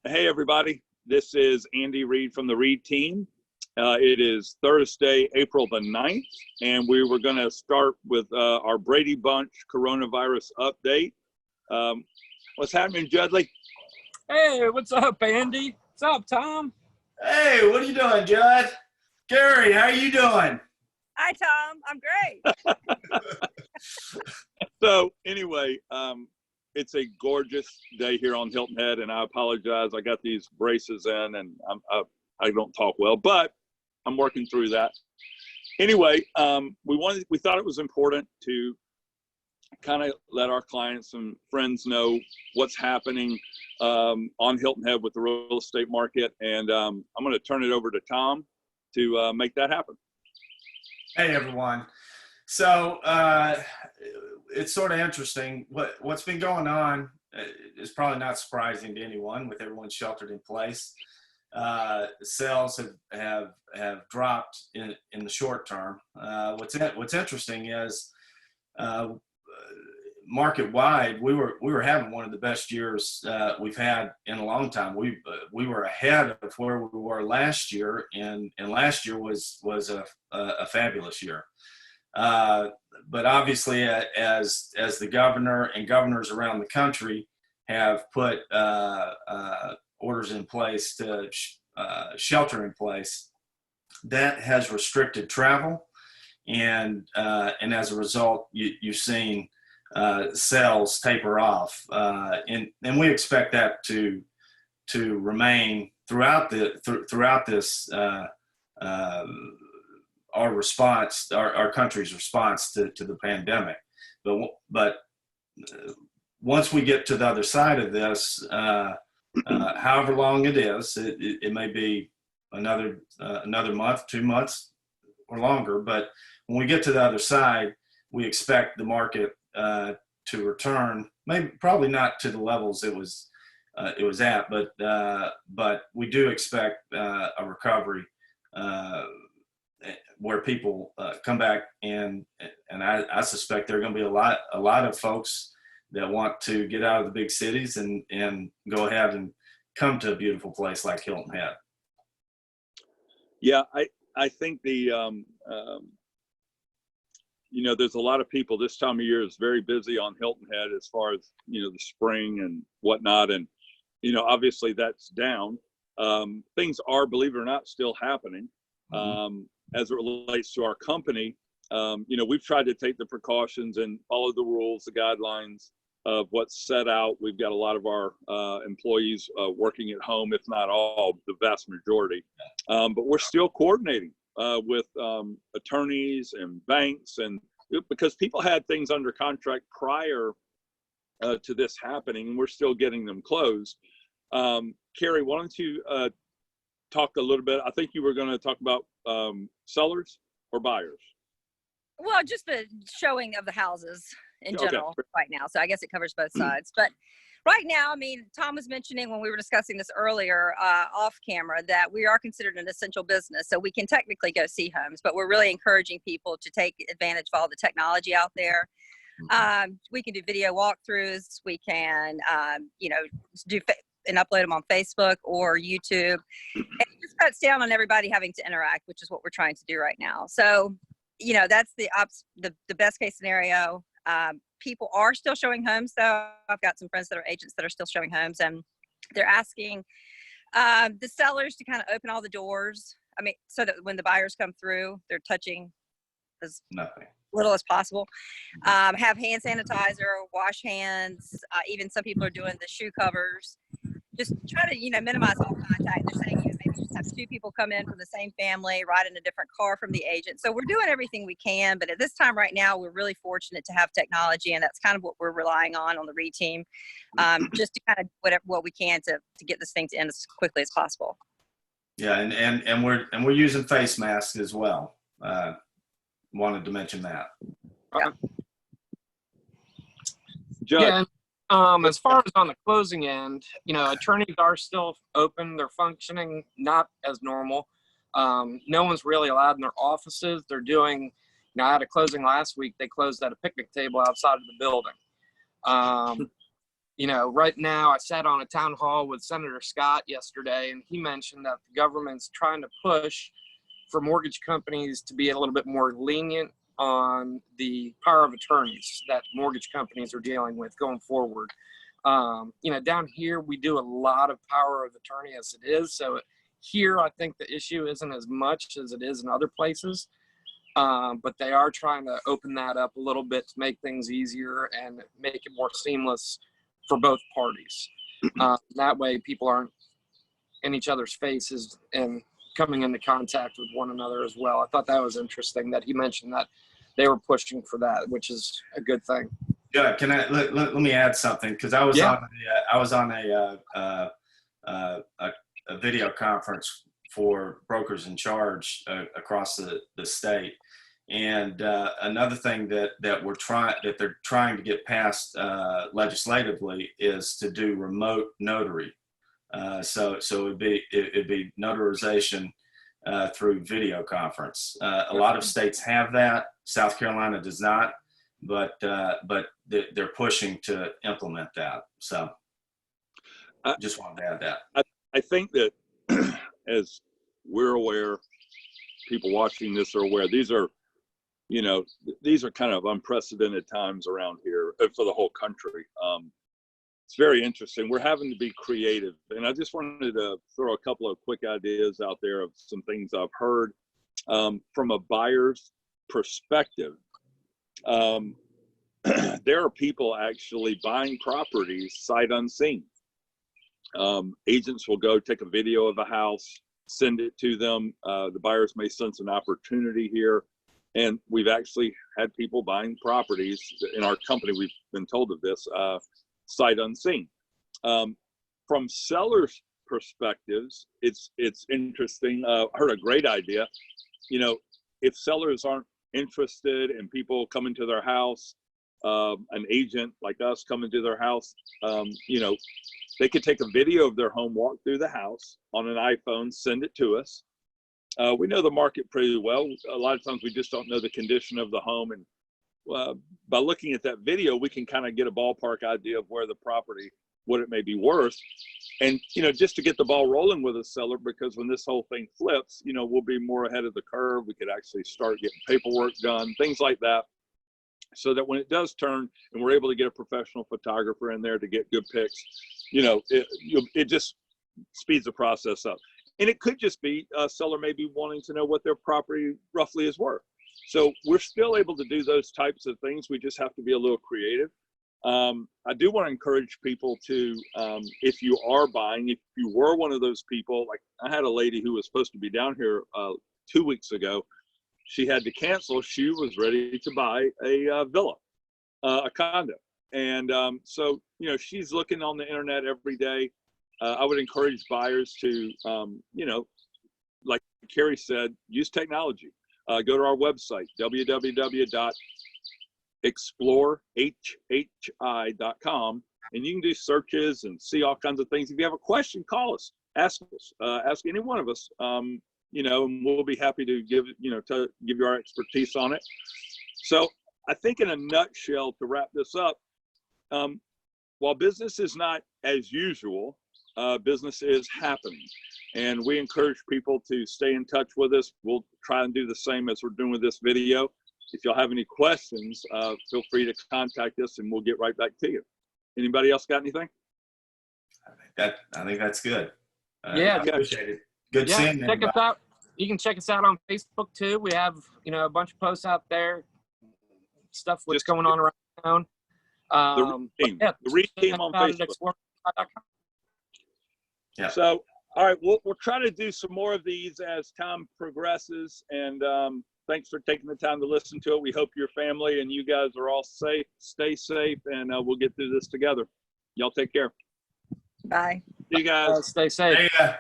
Hey, everybody. This is Andy Reed from the Reed team. It is Thursday, April the 9th, and we were going to start with our Brady Bunch coronavirus update. What's happening, Judley? Hey, what's up, Andy? What's up, Tom? Hey, what are you doing, Judd? Gary, how are you doing? Hi, Tom. I'm great. So anyway, it's a gorgeous day here on Hilton Head, and I apologize. I got these braces in, and I don't talk well, but I'm working through that. Anyway, we thought it was important to kind of let our clients and friends know what's happening on Hilton Head with the real estate market, and I'm going to turn it over to Tom to make that happen. Hey, everyone. So it's sort of interesting. What's been going on is probably not surprising to anyone with everyone sheltered in place. Sales have dropped in the short term. What's interesting is market wide, we were having one of the best years we've had in a long time. We were ahead of where we were last year, and last year was a fabulous year. But obviously, as the governor and governors around the country have put orders in place to shelter in place, that has restricted travel, and as a result, you've seen sales taper off, and we expect that to remain throughout this our country's response to the pandemic. But once we get to the other side of this, however long it is, it may be another month, 2 months, or longer. But when we get to the other side, we expect the market to return, probably not to the levels it was at, but we do expect a recovery where people come back, and I suspect there are going to be a lot of folks that want to get out of the big cities and go ahead and come to a beautiful place like Hilton Head. Yeah, I think there's a lot of people this time of year is very busy on Hilton Head as far as, the spring and whatnot. And, obviously that's down. Things are, believe it or not, still happening. As it relates to our company, we've tried to take the precautions and follow the rules, the guidelines of what's set out. We've got a lot of our employees working at home, if not all, the vast majority. But we're still coordinating with attorneys and banks, and because people had things under contract prior to this happening, and we're still getting them closed. Carrie, why don't you talk a little bit? I think you were going to talk about sellers or buyers. Well, just the showing of the houses in general right now. So I guess it covers both sides. But right now, Tom was mentioning when we were discussing this earlier off camera that we are considered an essential business. So we can technically go see homes, but we're really encouraging people to take advantage of all the technology out there. We can do video walkthroughs. We can, do and upload them on Facebook or YouTube. And it just cuts down on everybody having to interact, which is what we're trying to do right now. So, that's the best case scenario. People are still showing homes, though. I've got some friends that are agents that are still showing homes, and they're asking the sellers to kind of open all the doors. So that when the buyers come through, they're touching as little as possible. Have hand sanitizer, wash hands. Even some people are doing the shoe covers. Just try to, minimize all contact. They're saying, maybe just have 2 people come in from the same family, ride in a different car from the agent. So we're doing everything we can. But at this time right now, we're really fortunate to have technology. And that's kind of what we're relying on the Reed team, just to kind of do what we can to get this thing to end as quickly as possible. Yeah, and we're using face masks as well. Wanted to mention that. Yeah. Yeah. As far as on the closing end, attorneys are still open. They're functioning not as normal. No one's really allowed in their offices. They're doing, I had a closing last week. They closed at a picnic table outside of the building. you know, right now I sat on a town hall with Senator Scott yesterday, and he mentioned that the government's trying to push for mortgage companies to be a little bit more lenient on the power of attorneys that mortgage companies are dealing with going forward. You know, down here, we do a lot of power of attorney as it is. So here, I think the issue isn't as much as it is in other places. But they are trying to open that up a little bit to make things easier and make it more seamless for both parties. That way people aren't in each other's faces and coming into contact with one another as well. I thought that was interesting that he mentioned that they were pushing for that, which is a good thing. Yeah, can I let me add something, because I was on a video conference for brokers in charge across the state, and another thing that they're trying to get passed legislatively is to do remote notary. So it'd be notarization through video conference. A lot of states have that. South Carolina does not, but they're pushing to implement that. So just wanted to add that. I think that as we're aware, people watching this are aware, these are kind of unprecedented times around here for the whole country. It's very interesting. We're having to be creative. And I just wanted to throw a couple of quick ideas out there of some things I've heard from a buyer's perspective. There are people actually buying properties sight unseen. Agents will go take a video of a house, send it to them. The buyers may sense an opportunity here. And we've actually had people buying properties in our company. We've been told of this, sight unseen. From sellers' perspectives, it's interesting. I heard a great idea. You know, if sellers aren't interested and people come into their house, an agent like us come into their house, you know, they could take a video of their home, walk through the house on an iPhone, send it to us. We know the market pretty well. A lot of times we just don't know the condition of the home. And by looking at that video, we can kind of get a ballpark idea of where the property, what it may be worth. And, you know, just to get the ball rolling with a seller, because when this whole thing flips, you know, we'll be more ahead of the curve. We could actually start getting paperwork done, things like that. So that when it does turn and we're able to get a professional photographer in there to get good pics, you know, it just speeds the process up. And it could just be a seller maybe wanting to know what their property roughly is worth. So we're still able to do those types of things. We just have to be a little creative. I do want to encourage people to, if you are buying, if you were one of those people, like I had a lady who was supposed to be down here 2 weeks ago. She had to cancel. She was ready to buy a villa, a condo. And so, you know, she's looking on the internet every day. I would encourage buyers to, you know, like Carrie said, use technology. Go to our website, www.explorehhi.com, and you can do searches and see all kinds of things. If you have a question, call us, ask us, ask any one of us, you know, and we'll be happy to give you our expertise on it. So I think in a nutshell, to wrap this up, while business is not as usual, business is happening, and we encourage people to stay in touch with us. We'll try and do the same as we're doing with this video. If y'all have any questions, feel free to contact us and we'll get right back to you. Anybody else got anything? I think that's good. Yeah, I appreciate it. Good seeing you. Check us out. You can check us out on Facebook too. We have, you know, a bunch of posts out there, stuff what's going on around town. The READ team on Facebook. Yeah. So, all right, we'll try to do some more of these as time progresses. And thanks for taking the time to listen to it. We hope your family and you guys are all safe. Stay safe, and we'll get through this together. Y'all take care. Bye. See you guys. Stay safe. Yeah.